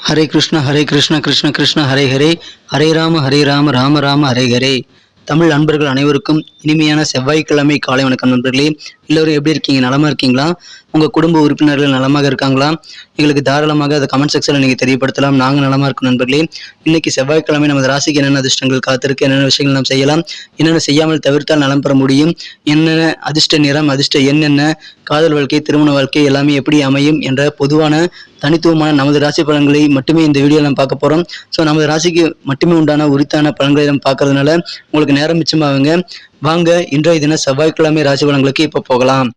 ஹரே கிருஷ்ண கிருஷ்ண கிருஷ்ண ஹரே ஹரே, ஹரே ராம ராம ராம ஹரே ஹரே. தமிழ் நண்பர்கள் அனைவருக்கும் இனிமையான செவ்வாய்க்கிழமை காலை வணக்கம் நண்பர்களே. எல்லோரும் எப்படி இருக்கீங்க? நலமா இருக்கீங்களா? உங்கள் குடும்ப உறுப்பினர்கள் நலமாக இருக்காங்களா? எங்களுக்கு தாராளமாக அதை கமெண்ட் செக்ஷனில் நீங்கள் தெரியப்படுத்தலாம். நாங்கள் நலமாக இருக்கோம் நண்பர்களே. இன்னைக்கு செவ்வாய்க்கிழமை நமது ராசிக்கு என்னென்ன அதிர்ஷ்டங்கள் காத்திருக்கு, என்னென்ன விஷயங்கள் நாம் செய்யலாம், என்னென்ன செய்யாமல் தவிர்த்தால் நலம் பெற முடியும், என்னென்ன அதிர்ஷ்ட நிறம், அதிர்ஷ்ட எண் என்ன, காதல் வாழ்க்கை, திருமண வாழ்க்கை எல்லாமே எப்படி அமையும் என்ற பொதுவான தனித்துவமான நமது ராசி பலன்களை மட்டுமே இந்த வீடியோ நம்ம பார்க்க போகிறோம். ஸோ நமது ராசிக்கு மட்டுமே உண்டான உரித்தான பலன்களை நம்ம பார்க்கறதுனால உங்களுக்கு நேரம் மிச்சமாகுங்க. வாங்க இன்றைய தின செவ்வாய்க்கிழமை ராசி பலன்களுக்கு இப்போ போகலாம்.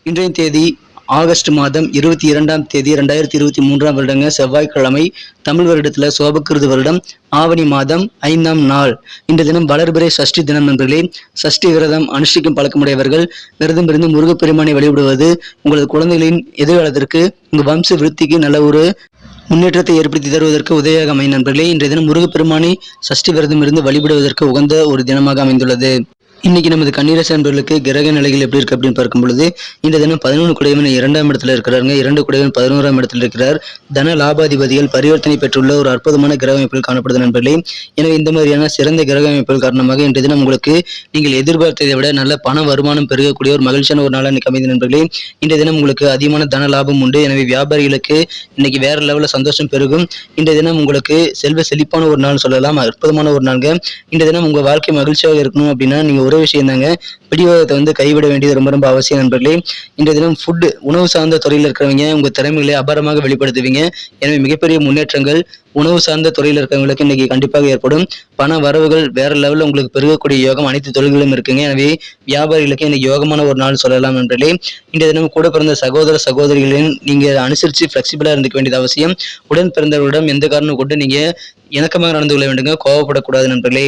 இன்றைய தேதி ஆகஸ்ட் மாதம் 22ஆம் தேதி 2023ஆம் வருடங்க செவ்வாய்க்கிழமை. தமிழ் வருடத்துல சோபக்கிருது வருடம் ஆவணி மாதம் 5ஆம் நாள். இந்த தினம் வளர்பிறை சஷ்டி தினம் நண்பர்களே. சஷ்டி விரதம் அனுஷ்டிக்கும் பழக்கமுடையவர்கள் விரதம் இருந்து முருகப்பெருமானை வழிபடுவது உங்களது குழந்தைகளின் எதிர்காலத்திற்கு உங்க வம்ச விருத்திக்கு நல்ல ஒரு முன்னேற்றத்தை ஏற்படுத்தி தருவதற்கு உதவியாக அமையும் நண்பர்களே. இன்றைய தினம் முருகப்பெருமானை சஷ்டி விரதம் இருந்து வழிபடுவதற்கு உகந்த ஒரு தினமாக அமைந்துள்ளது. இன்னைக்கு நமது கன்னிராசி நண்பர்களுக்கு கிரக நிலைகள் எப்படி இருக்கு அப்படின்னு பார்க்கும் பொழுது, இந்த தினம் 11 குடையவன் 2ஆம் இடத்துல இருக்கிறாருங்க. 2 குடையவன் 11ஆம் இடத்துல இருக்கிறார். தன லாபாதிபதிகள் பரிவர்த்தனை பெற்றுள்ள ஒரு அற்புதமான கிரக அமைப்புகள் காணப்படுது நண்பர்களே. எனவே இந்த மாதிரியான சிறந்த கிரக அமைப்புகள் காரணமாக இன்றைய தினம் உங்களுக்கு நீங்கள் எதிர்பார்த்ததை விட நல்ல பண வருமானம் பெருகக்கூடிய ஒரு மகிழ்ச்சியான ஒரு நாளாக இன்னைக்கு அமைந்த நண்பர்களே. இன்றைய தினம் உங்களுக்கு அதிகமான தன லாபம் உண்டு. எனவே வியாபாரிகளுக்கு இன்னைக்கு வேற லெவலில் சந்தோஷம் பெருகும். இன்றைய தினம் உங்களுக்கு செல்வ செழிப்பான ஒரு நாள் சொல்லலாம். அற்புதமான ஒரு நாள்ங்க. இன்றைய தினம் உங்க வாழ்க்கை மகிழ்ச்சியாக இருக்கணும் அப்படின்னா நீங்க ஒரே விஷயம் தாங்க, பிடிவாதத்தை கைவிட வேண்டியது ரொம்ப ரொம்ப அவசியம் நண்பர்களே. இன்றைய தினம் உணவு சார்ந்த துறையில் இருக்கிறவங்க உங்க திறமைகளை அபாரமாக வெளிப்படுத்துவீங்க. எனவே மிகப்பெரிய முன்னேற்றங்கள் உணவு சார்ந்த துறையில் இருக்கிறவங்களுக்கு இன்னைக்கு கண்டிப்பாக ஏற்படும். பண வரவுகள் வேற லெவலில் உங்களுக்கு பெருகக்கூடிய யோகம் அனைத்து தொழில்களும் இருக்குங்க. எனவே வியாபாரிகளுக்கு இன்னைக்கு யோகமான ஒரு நாள் சொல்லலாம் நண்பர்களே. இன்றைய தினம் கூட பிறந்த சகோதர சகோதரிகளின் நீங்க அனுசரித்து பிளெக்சிபிளா இருந்துக்க வேண்டியது அவசியம். உடன் பிறந்தவர்களிடம் எந்த காரணம் கொண்டு நீங்க இணக்கமாக நடந்து கொள்ள வேண்டுங்க, கோவப்படக்கூடாது நண்பர்களே.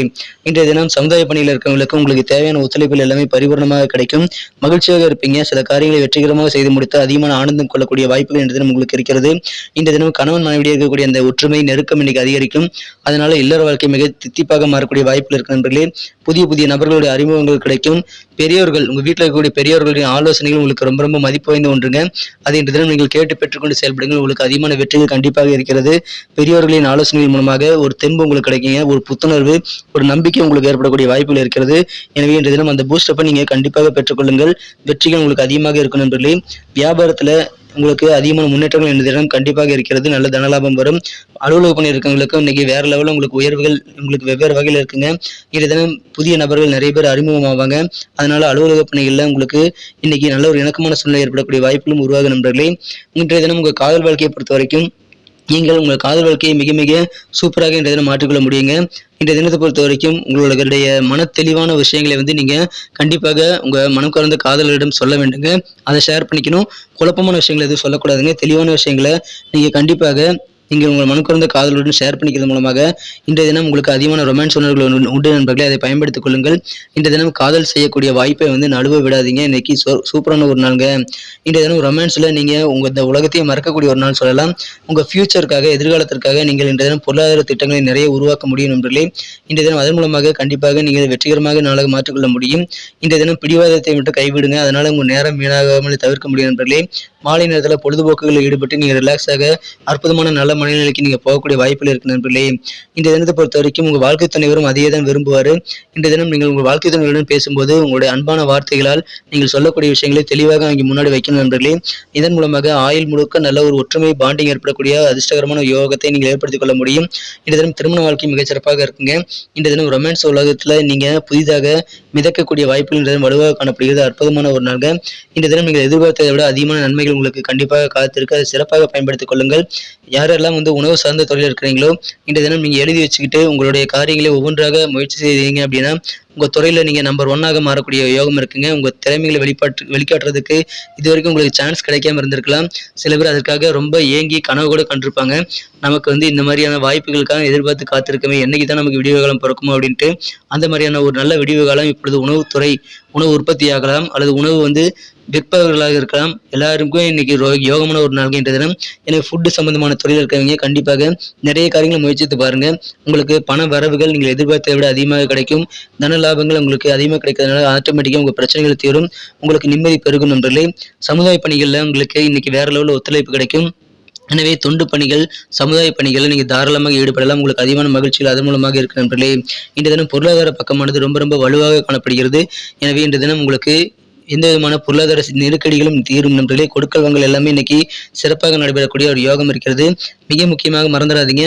இன்றைய தினம் சமுதாய பணியில் இருக்கிறவங்களுக்கு உங்களுக்கு தேவையான ஒத்துழைப்புகள் எல்லாமே பரிபூர்ணமாக கிடைக்கும். மகிழ்ச்சியாக இருப்பீங்க. சில காரியங்களை வெற்றிகரமாக செய்து முடித்து அதிகமான ஆனந்தம் கொள்ளக்கூடிய வாய்ப்புகள் இன்றைய தினம் உங்களுக்கு இருக்கிறது. இன்றைய தினம் கணவன் மனைவிடையே இருக்கக்கூடிய அந்த ஒற்றுமை நெருக்கம் இன்னைக்கு அதிகரிக்கும். அதனால இல்லற வாழ்க்கை மிக தித்திப்பாக மாறக்கூடிய வாய்ப்புகள் இருக்கு நண்பர்களே. புதிய புதிய நபர்களுடைய அறிமுகங்கள் கிடைக்கும். பெரியோர்கள் உங்க வீட்டில் இருக்கக்கூடிய பெரியோர்களுடைய ஆலோசனைகள் உங்களுக்கு ரொம்ப ரொம்ப மதிப்பு வாய்ந்த ஒன்றுங்க. அதை இன்றைய தினம் நீங்கள் கேட்டு பெற்றுக்கொண்டு செயல்படுங்கள். உங்களுக்கு அதிகமான வெற்றிகள் கண்டிப்பாக இருக்கிறது. பெரியோர்களின் ஆலோசனைகள் மூலமாக ஒரு தெம்பு உங்களுக்கு கிடைக்குங்க. ஒரு புத்துணர்வு, ஒரு நம்பிக்கை உங்களுக்கு ஏற்படக்கூடிய வாய்ப்புகள் இருக்கிறது. எனவே இன்றைய தினம் அந்த பூஸ்டப்பை நீங்க கண்டிப்பாக பெற்றுக்கொள்ளுங்கள். வெற்றிகள் உங்களுக்கு அதிகமாக இருக்கும் நண்பர்களே. வியாபாரத்துல உங்களுக்கு அதிகமான முன்னேற்றங்கள் இந்த தினம் கண்டிப்பாக இருக்கிறது. நல்ல தனலாபம் வரும். அலுவலக பணி இருக்கவங்களுக்கு இன்னைக்கு வேற லெவலில் உங்களுக்கு உயர்வுகள் உங்களுக்கு வெவ்வேறு வகையில் இருக்குங்க. இன்றைய தினம் புதிய நபர்கள் நிறைய பேர் அறிமுகமாவாங்க. அதனால அலுவலக பணிகளில் உங்களுக்கு இன்னைக்கு நல்ல ஒரு இணக்கமான சூழ்நிலை ஏற்படக்கூடிய வாய்ப்புகளும் உருவாக நண்பர்களே. இன்றைய தினம் உங்க காதல் வாழ்க்கையை பொறுத்த வரைக்கும் நீங்கள் உங்கள் காதல் வாழ்க்கையை மிக மிக சூப்பராக இன்றைய தினம் மாற்றிக்கொள்ள முடியுங்க. இன்றைய தினத்தை பொறுத்த வரைக்கும் உங்களுடைய மன தெளிவான விஷயங்களை நீங்க கண்டிப்பாக உங்க மனம் கலந்த காதலரிடம் சொல்ல வேண்டுங்க. அதை ஷேர் பண்ணிக்கணும். குழப்பமான விஷயங்களை எதுவும் சொல்லக்கூடாதுங்க. தெளிவான விஷயங்களை நீங்க கண்டிப்பாக நீங்கள் உங்கள் மனக்குறந்த காதலுடன் ஷேர் பண்ணிக்கிறது மூலமாக இன்றைய தினம் உங்களுக்கு அதிகமான ரொமான்ஸ் உணர்வுகள் உண்டு நண்பர்களே. அதை பயன்படுத்திக் கொள்ளுங்கள். இன்றைய தினம் காதல் செய்யக்கூடிய வாய்ப்பை நழுவ விடாதீங்க. இன்னைக்கு சூப்பரான ஒரு நாளுங்க. இன்றைய தினம் ரொமான்ஸ்ல நீங்க உங்க இந்த உலகத்தையே மறக்கக்கூடிய ஒரு நாள் சொல்லலாம். உங்க ஃபியூச்சருக்காக, எதிர்காலத்திற்காக நீங்கள் இன்றைய தினம் பொருளாதார திட்டங்களை நிறைய உருவாக்க முடியும் நண்பர்களே. இன்றைய தினம் அதன் மூலமாக கண்டிப்பாக நீங்கள் வெற்றிகரமாக நாளாக மாற்றிக்கொள்ள முடியும். இன்றைய தினம் பிடிவாதத்தை மட்டும் கைவிடுங்க. அதனால உங்க நேரம் வீணாகாமல் தவிர்க்க முடியும் நண்பர்களே. மாலை நேரத்தில் பொழுதுபோக்குகளில் ஈடுபட்டு நீங்க ரிலாக்ஸாக அற்புதமான நல்ல மனநிலைக்கு நீங்க போகக்கூடிய வாய்ப்புகள் இருக்கு நண்பர்களே. இன்றைய தினத்தை பொறுத்த வரைக்கும் உங்க வாழ்க்கை துணைவரும் அதையே தான் விரும்புவாரு. இன்றைய தினம் நீங்கள் உங்கள் வாழ்க்கை துணைவருடன் பேசும்போது உங்களுடைய அன்பான வார்த்தைகளால் நீங்கள் சொல்லக்கூடிய விஷயங்களை தெளிவாக அவங்க முன்னாடி வைக்கணும் நண்பர்களே. இதன் மூலமாக ஆயுள் முழுக்க நல்ல ஒரு ஒற்றுமை பாண்டிங் ஏற்படக்கூடிய அதிர்ஷ்டகரமான யோகத்தை நீங்கள் ஏற்படுத்திக் கொள்ள முடியும். இன்றைய தினம் திருமண வாழ்க்கை மிகச்சிறப்பாக இருக்குங்க. இன்றைய தினம் ரொமான்ஸ் உலகத்துல நீங்க புதிதாக மிதக்கக்கூடிய வாய்ப்புகள் இன்றைய தினம் வலுவாக காணப்படுகிறது. அற்புதமான ஒரு நாள்ங்க. இன்றைய தினம் நீங்கள் எதிர்பார்த்ததை விட அதிகமான நன்மைகள் உங்களுக்கு கண்டிப்பாக காத்திருக்கு. அதை சிறப்பாக பயன்படுத்திக் கொள்ளுங்கள். யாரெல்லாம் உணவு சார்ந்த தொழில் இருக்கிறீங்களோ இன்றைய தினம் நீங்க எழுதி வச்சுக்கிட்டு உங்களுடைய காரியங்களை ஒவ்வொன்றாக முயற்சி செய்தீங்க அப்படின்னா உங்க துறையில நீங்க நம்பர் 1ஆக மாறக்கூடிய யோகம் இருக்குங்க. உங்க திறமைகளை வெளிக்காட்டுறதுக்கு இது வரைக்கும் உங்களுக்கு சான்ஸ் கிடைக்காம இருந்திருக்கலாம். சில பேர் அதற்காக ரொம்ப ஏங்கி கனவு கூட கண்டிருப்பாங்க. நமக்கு இந்த மாதிரியான வாய்ப்புகளுக்காக எதிர்பார்த்து காத்திருக்கமே, என்னைக்கு தான் நமக்கு விடிவு காலம் பிறக்குமோ அப்படின்ட்டு. அந்த மாதிரியான ஒரு நல்ல விடிவு காலம் இப்பொழுது உணவுத்துறை, உணவு உற்பத்தி ஆகலாம் அல்லது உணவு விற்பவர்களாக இருக்கலாம். எல்லாருக்கும் இன்னைக்கு யோகமான ஒரு நாள் இன்றைய தினம். எனவே ஃபுட்டு சம்பந்தமான தொழில் இருக்கிறவங்க கண்டிப்பாக நிறைய காரியங்களை முயற்சித்து பாருங்க. உங்களுக்கு பண வரவுகள் நீங்கள் எதிர்பார்த்ததை விட அதிகமாக கிடைக்கும். தன லாபங்கள் உங்களுக்கு அதிகமாக கிடைக்கிறதுனால ஆட்டோமேட்டிக்காக உங்கள் பிரச்சனைகள் தீரும், உங்களுக்கு நிம்மதி பெருகும் நண்பர்களே. சமுதாய பணிகளில் உங்களுக்கு இன்னைக்கு வேற லெவலில் ஒத்துழைப்பு கிடைக்கும். எனவே தொண்டு பணிகள், சமுதாய பணிகளில் நீங்கள் தாராளமாக ஈடுபடலாம். உங்களுக்கு அதிகமான மகிழ்ச்சிகள் அதன் மூலமாக இருக்கு நண்பர்களே. இன்றைய தினம் பொருளாதார பக்கமானது ரொம்ப வலுவாக காணப்படுகிறது. எனவே இன்றைய தினம் உங்களுக்கு எந்த விதமான பொருளாதார நெருக்கடிகளும் தீரும் நண்பர்களே. கொடுக்கல் வாங்கல் எல்லாமே இன்னைக்கு சிறப்பாக நடைபெறக்கூடிய ஒரு யோகம் இருக்கிறது. மிக முக்கியமாக மறந்துடாதீங்க,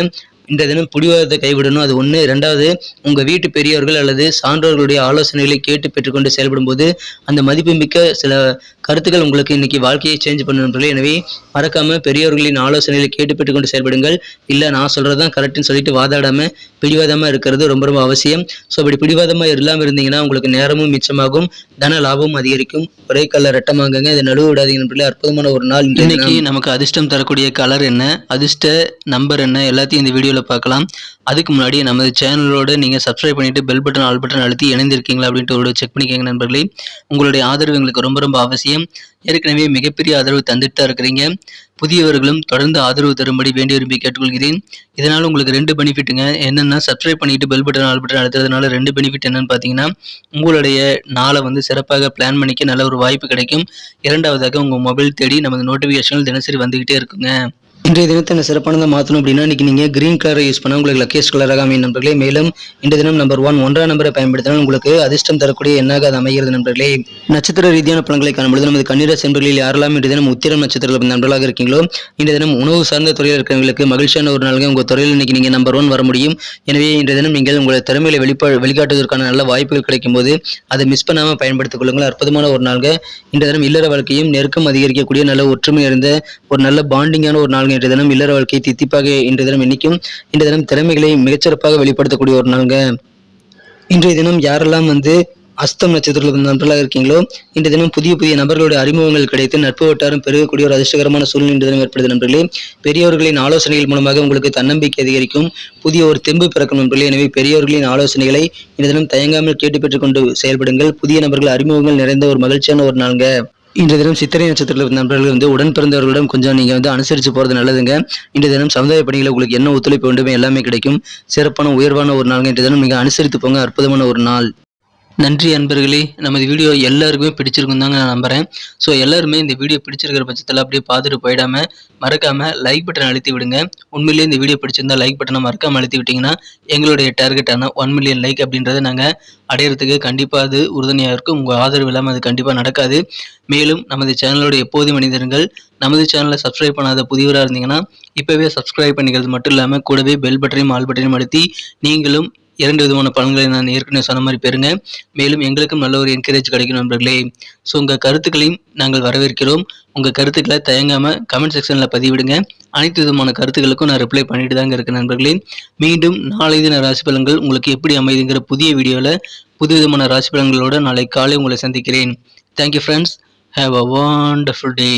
இந்த தினம் பிடிவாதத்தை கைவிடணும். அது ஒன்று. ரெண்டாவது, உங்கள் வீட்டு பெரியவர்கள் அல்லது சான்றோர்களுடைய ஆலோசனைகளை கேட்டு பெற்றுக்கொண்டு செயல்படும் போது அந்த மதிப்புமிக்க சில கருத்துக்கள் உங்களுக்கு இன்னைக்கு வாழ்க்கையை சேஞ்ச் பண்ணும். எனவே மறக்காம பெரியவர்களின் ஆலோசனைகளை கேட்டு பெற்றுக்கொண்டு செயல்படுங்கள். இல்லை நான் சொல்றதுதான் கரெக்ட்னு சொல்லிட்டு வாதாடாம பிடிவாதமா இருக்கிறது ரொம்ப அவசியம். ஸோ அப்படி பிடிவாதமா இல்லாமல் இருந்தீங்கன்னா உங்களுக்கு நேரமும் மிச்சமாகும், தன லாபமும் அதிகரிக்கும். ஒரே கல்ல ரெட்டமாகுங்க, இதை நடுவு விடாதீங்க நண்பர்களே. அற்புதமான ஒரு நாள் இன்னைக்கு. நமக்கு அதிர்ஷ்டம் தரக்கூடிய கலர் என்ன, அதிர்ஷ்ட நம்பர் என்ன, எல்லாத்தையும் இந்த வீடியோவில் பார்க்கலாம். அதுக்கு முன்னாடி நமது சேனலோட நீங்கள் சப்ஸ்கிரைப் பண்ணிட்டு பெல் பட்டன் ஆல் பட்டன் அழுத்தி இணைந்திருக்கீங்களா அப்படின்ட்டு ஒரு செக் பண்ணிக்கோங்க நண்பர்களே. உங்களுடைய ஆதரவு எங்களுக்கு ரொம்ப அவசியம். ஏற்கனவே மிகப்பெரிய ஆதரவு தந்துட்டு தான் இருக்கிறீங்க. புதியவர்களும் தொடர்ந்து ஆதரவு தரும்படி வேண்டி விரும்பி கேட்டுக்கொள்கிறேன். இதனால் உங்களுக்கு 2 பெனிஃபிட்டுங்க. என்னென்னா, சப்ஸ்கிரைப் பண்ணிட்டு பெல் பட்டன் ஆல் பட்டன் அழுத்துறதுனால 2 பெனிஃபிட் என்னன்னு பார்த்தீங்கன்னா, உங்களுடைய நாளை சிறப்பாக பிளான் பண்ணிக்க நல்ல ஒரு வாய்ப்பு கிடைக்கும். இரண்டாவதாக, உங்கள் மொபைல் தேடி நமது நோட்டிஃபிகேஷன்கள் தினசரி வந்துகிட்டே இருக்குங்க. இன்றைய தினத்தை என்ன சிறப்பானதாக மாற்றணும் அப்படின்னா, இன்னைக்கு நீங்கள் கிரீன் கலரை யூஸ் பண்ணால் உங்களுக்கு லக்கியஸ்ட் கலராக அமையும் நண்பர்களே. மேலும் இன்றைய தினம் நம்பர் 1 1ஆம் நம்பரை பயன்படுத்தினால் உங்களுக்கு அதிர்ஷ்டம் தரக்கூடிய எண்ணாக அது அமைகிறது நண்பர்களே. நட்சத்திர ரீதியான பலன்களை காணும்பொழுது நமது கன்னிராசி நண்பர்களில் யாரெல்லாம் இன்றைய தினம் உத்திரம் நட்சத்திர நண்பர்களாக இருக்கீங்களோ, இன்றைய தினம் உணவு சார்ந்த துறையில் இருக்கிறவங்களுக்கு மகிழ்ச்சியான ஒரு நாளாக உங்கள் துறையில் இன்னைக்கு நீங்கள் நம்பர் 1 வர முடியும். எனவே இன்றைய தினம் நீங்கள் உங்களுடைய திறமையை வெளிக்காட்டுவதற்கான நல்ல வாய்ப்புகள் கிடைக்கும் போது அதை மிஸ் பண்ணாமல் பயன்படுத்திக் கொள்ளுங்கள். அற்புதமான ஒரு நாளாக இன்றைய தினம் இல்லற வாழ்க்கையும் நெருக்கம் அதிகரிக்கக்கூடிய நல்ல ஒற்றுமை இருந்த ஒரு நல்ல பாண்டிங்கான ஒரு நாள். இன்றைய தினம் இல்லற வாழ்க்கை தித்திப்பாக இன்றைய தினம் இன்னைக்கும் இன்றைய தினம் திறமைகளை மிகச்சிறப்பாக வெளிப்படுத்தக்கூடிய ஒரு நாள்ங்க. இன்றைய தினம் யாரெல்லாம் அஸ்தம் நட்சத்திரத்தில் நண்பர்களாக இருக்கீங்களோ, இன்றைய தினம் புதிய நபர்களுடைய அறிமுகங்கள் கிடைத்து நட்பு வட்டாரம் பெருகக்கூடிய ஒரு அதிர்ஷ்டகரமான சூழ்நிலை இன்றைய தினம் ஏற்படுது நண்பர்களே. பெரியவர்களின் ஆலோசனைகள் மூலமாக உங்களுக்கு தன்னம்பிக்கை அதிகரிக்கும், புதிய ஒரு தெம்பு பிறக்கும் நண்பர்களே. எனவே பெரியவர்களின் ஆலோசனைகளை இன்றைய தினம் தயங்காமல் கேட்டு பெற்றுக்கொண்டு செயல்படுங்கள். புதிய நபர்கள் அறிமுகங்கள் நிறைந்த ஒரு மகிழ்ச்சியான ஒரு நாள்ங்க. இன்றைய தினம் சித்திரை நட்சத்திரத்தில் நண்பர்கள் உடன் பிறந்தவர்களிடம் கொஞ்சம் நீங்கள் அனுசரித்து போகிறது நல்லதுங்க. இன்றைய தினம் சமுதாய பணிகளை உங்களுக்கு என்ன ஒத்துழைப்பு வேண்டுமே எல்லாமே கிடைக்கும். சிறப்பான உயர்வான ஒரு நாள்ங்க. இன்றைய தினம் நீங்கள் அனுசரித்து போங்க. அற்புதமான ஒரு நாள். நன்றி அன்பர்களே. நமது வீடியோ எல்லாருக்குமே பிடிச்சிருக்கும் தாங்க நான் நம்புகிறேன். ஸோ எல்லாருமே இந்த வீடியோ பிடிச்சிருக்கிற பட்சத்தில் அப்படியே பார்த்துட்டு போயிடாமல் மறக்காமல் லைக் பட்டன் அழுத்தி விடுங்க. உண்மையிலேயே இந்த வீடியோ பிடிச்சிருந்தா லைக் பட்டனை மறக்காமல் அழுத்தி விட்டிங்கன்னா எங்களுடைய டார்கெட்டான 1 மில்லியன் லைக் அப்படின்றத நாங்கள் அடையிறதுக்கு கண்டிப்பாக அது உறுதுணையாக இருக்கும். உங்கள் ஆதரவு இல்லாமல் அது கண்டிப்பாக நடக்காது. மேலும் நமது சேனலோட எப்போதும் மனிதர்கள் நமது சேனலை சப்ஸ்கிரைப் பண்ணாத புதியவராக இருந்தீங்கன்னா இப்போவே சப்ஸ்கிரைப் பண்ணிக்கிறது மட்டும் இல்லாமல் கூடவே பெல் பட்டனையும் ஆல் பட்டனையும் அழுத்தி நீங்களும் 2 விதமான பலன்களை நான் ஏற்கனவே சொன்ன மாதிரி பெறுங்க. மேலும் எங்களுக்கும் நல்ல ஒரு என்கரேஜ் கிடைக்கும் நண்பர்களே. ஸோ உங்கள் கருத்துக்களையும் நாங்கள் வரவேற்கிறோம். உங்கள் கருத்துக்களை தயங்காமல் கமெண்ட் செக்ஷனில் பதிவிடுங்க. அனைத்து விதமான கருத்துக்களுக்கும் நான் ரிப்ளை பண்ணிட்டு தாங்க இருக்கேன் நண்பர்களே. மீண்டும் நாளை தின ராசி பலன்கள் உங்களுக்கு எப்படி அமைதுங்கிற புதிய வீடியோவில் புது விதமான ராசி பலன்களோடு நாளை காலை உங்களை சந்திக்கிறேன். Thank you friends. Have a wonderful day.